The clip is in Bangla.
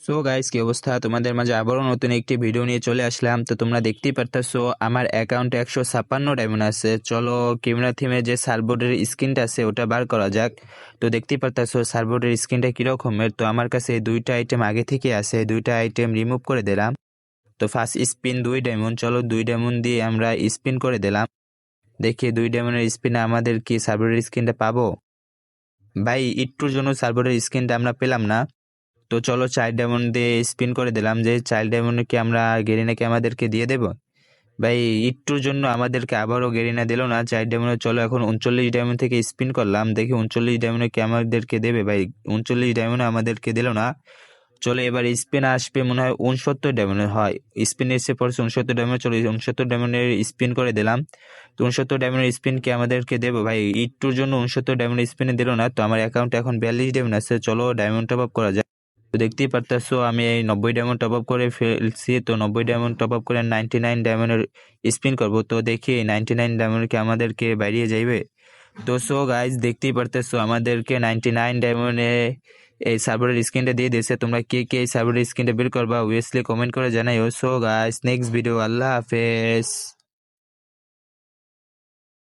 সো গাইস, কি অবস্থা? তোমাদের মাঝে আবারও নতুন একটি ভিডিও নিয়ে চলে আসলাম। তো তোমরা দেখতেই পারতেছো আমার অ্যাকাউন্টে 156 ডায়মন্ড আছে। চলো ক্যামেরা থিমে যে সার্ভবোর্ডের স্ক্রিনটা আছে ওটা বার করা যাক। তো দেখতেই পারতেছো সার্ভবোর্ডের স্ক্রিনটা কীরকমের। তো আমার কাছে এই দুইটা আইটেম আগে থেকে আছে, দুইটা আইটেম রিমুভ করে দিলাম। তো ফার্স্ট স্পিন 2 ডায়মন্ড, চলো 2 ডায়মন্ড দিয়ে আমরা স্পিন করে দিলাম। দেখি 2 ডায়মন্ডের স্পিনে আমাদের কি সার্ভবোর্ডের স্ক্রিনটা পাবো? ভাই একটুর জন্য সার্ভবোর্ডের স্ক্রিনটা আমরা পেলাম না। তো চলো 4 ডায়মন্ড দিয়ে স্পিন করে দিলাম, যে 4 ডায়মন্ড কি আমরা গেরিনাকে আমাদেরকে দিয়ে দেব? ভাই একটুর জন্য আমাদেরকে আবারও গেরিনা দিল না 4 ডায়মন্ডে। চলো এখন 39 ডায়মন্ড থেকে স্পিন করলাম, দেখি 39 ডায়মন্ডে কি আমাদেরকে দেবে। ভাই 39 ডায়মন্ডে আমাদেরকে দিল না। চলো এবার স্পিন আসবে মনে হয় 69 ডায়মন্ডের, হয় স্পিন এসে পড়ছে 69 ডায়মন্ড। চলো 69 ডায়মন্ডের স্পিন করে দিলাম। তো 69 ডায়মন্ডের স্পিন কি আমাদেরকে দেবো? ভাই একটুর জন্য 69 ডায়মন্ড স্পিনে দিল না। তো আমার অ্যাকাউন্টে এখন 42 ডায়মন্ড আছে। চলো ডায়মন্ড টপ আপ করা যায়। তো দেখতেই পারতেছো আমি এই 90 ডায়মন্ড টপ আপ করে ফেলছি। তো 90 ডায়মন্ড টপ আপ করে 99 ডায়মন্ডের স্পিন করব। তো দেখি 99 ডায়মন্ড কি আমাদেরকে বাড়িয়ে যাইবে। তো সো গাইজ দেখতেই পারতেছো আমাদেরকে 99 ডায়মন্ডে এই সার্ভারের স্ক্রিনটা দিয়ে দিয়েছে। তোমরা কে কে এই সার্ভারের স্ক্রিনটা বের করবা অবভিয়াসলি কমেন্ট করে জানাইও। সো গাইজ নেক্সট ভিডিও, আল্লাহ হাফেজ।